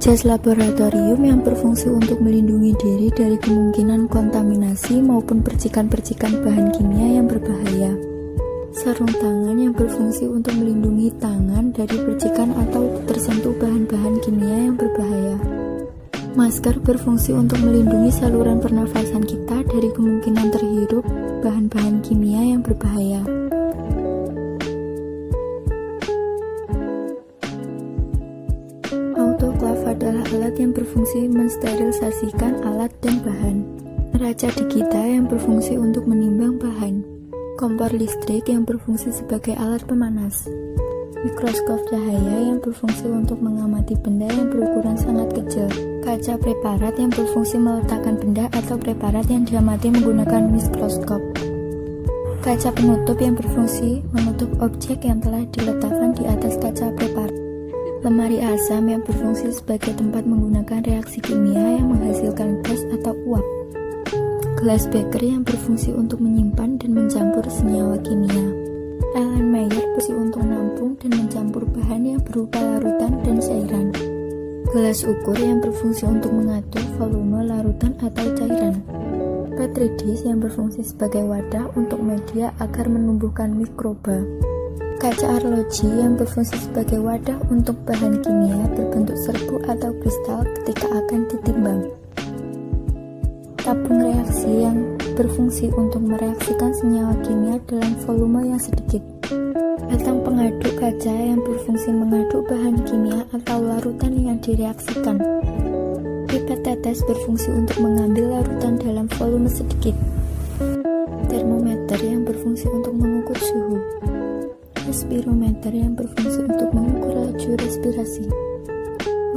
Jas laboratorium yang berfungsi untuk melindungi diri dari kemungkinan kontaminasi maupun percikan-percikan bahan kimia yang berbahaya. Sarung tangan yang berfungsi untuk melindungi tangan dari percikan atau tersentuh bahan-bahan kimia yang berbahaya. Masker berfungsi untuk melindungi saluran pernafasan kita dari kemungkinan terhirup bahan-bahan kimia yang berbahaya. Autoklaf adalah alat yang berfungsi mensterilisasikan alat dan bahan. Neraca digital yang berfungsi untuk menimbang bahan. Kompor listrik yang berfungsi sebagai alat pemanas. Mikroskop cahaya yang berfungsi untuk mengamati benda yang berukuran sangat kecil. Kaca preparat yang berfungsi meletakkan benda atau preparat yang diamati menggunakan mikroskop. Kaca penutup yang berfungsi menutup objek yang telah diletakkan di atas kaca preparat. Lemari asam yang berfungsi sebagai tempat menggunakan reaksi kimia yang menghasilkan gas atau uap. Gelas beker yang berfungsi untuk menyimpan dan mencampur senyawa kimia. Erlenmeyer berfungsi untuk menampung dan mencampur bahan yang berupa larutan dan cairan. Gelas ukur yang berfungsi untuk mengatur volume larutan atau cairan. Petri dish yang berfungsi sebagai wadah untuk media agar menumbuhkan mikroba. Kaca arloji yang berfungsi sebagai wadah untuk bahan kimia berbentuk serbu atau kristal ketika akan ditimbang. Tabung reaksi yang berfungsi untuk mereaksikan senyawa kimia dalam volume yang sedikit. Batang pengaduk kaca yang berfungsi mengaduk bahan kimia atau larutan yang direaksikan. Pipet tetes berfungsi untuk mengambil larutan dalam volume sedikit. Termometer yang berfungsi untuk mengukur suhu. Respirometer yang berfungsi untuk mengukur laju respirasi.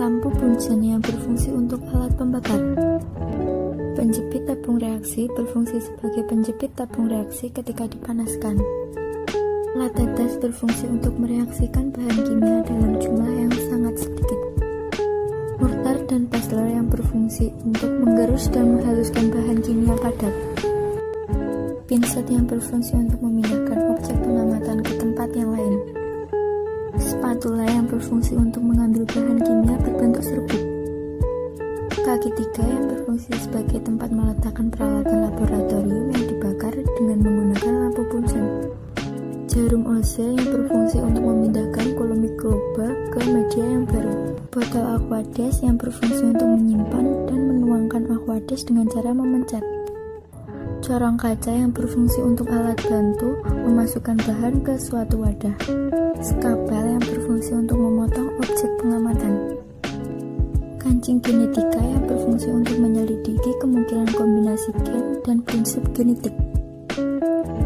Lampu bunsen yang berfungsi untuk alat pembakar. Penjepit tabung reaksi berfungsi sebagai penjepit tabung reaksi ketika dipanaskan. Latetes berfungsi untuk mereaksikan bahan kimia dalam jumlah yang sangat sedikit. Mortar dan pestle yang berfungsi untuk menggerus dan menghaluskan bahan kimia padat. Pinset yang berfungsi untuk memindahkan objek pengamatan ke tempat yang lain. Spatula yang berfungsi untuk mengambil bahan kimia berbentuk serbuk. Kaki tiga yang berfungsi sebagai tempat meletakkan peralatan laboratorium yang dibakar dengan menggunakan lampu bunsen. Jarum Ose yang berfungsi untuk memindahkan kolom mikroba ke media yang baru. Botol Aquades yang berfungsi untuk menyimpan dan menuangkan Aquades dengan cara memencet. Corong kaca yang berfungsi untuk alat bantu memasukkan bahan ke suatu wadah. Skapel yang berfungsi untuk memotong objek pengamatan. Kancing genetika yang berfungsi untuk menyelidiki kemungkinan kombinasi gen dan prinsip genetik.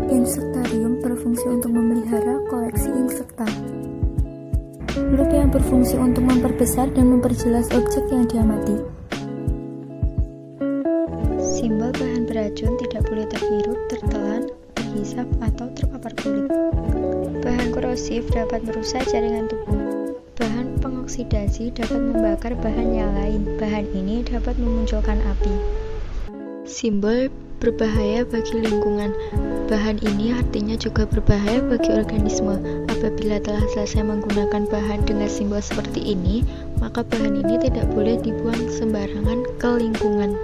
Insektarium berfungsi untuk memelihara koleksi insekta. Loop yang berfungsi untuk memperbesar dan memperjelas objek yang diamati. Simbol bahan beracun tidak boleh terhirup, tertelan, terhisap, atau terpapar kulit. Bahan korosif dapat merusak jaringan tubuh. Bahan pengoksidasi dapat membakar bahan yang lain. Bahan ini dapat memunculkan api. Simbol berbahaya bagi lingkungan. Bahan ini artinya juga berbahaya bagi organisme. Apabila telah selesai menggunakan bahan dengan simbol seperti ini, maka bahan ini tidak boleh dibuang sembarangan ke lingkungan.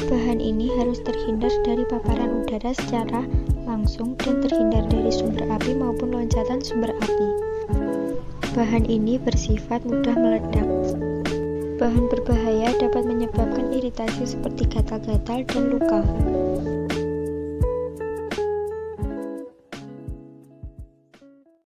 Bahan ini harus terhindar dari paparan udara secara langsung dan terhindar dari sumber api maupun loncatan sumber api. Bahan ini bersifat mudah meledak. Bahan berbahaya dapat menyebabkan iritasi seperti gatal-gatal dan luka.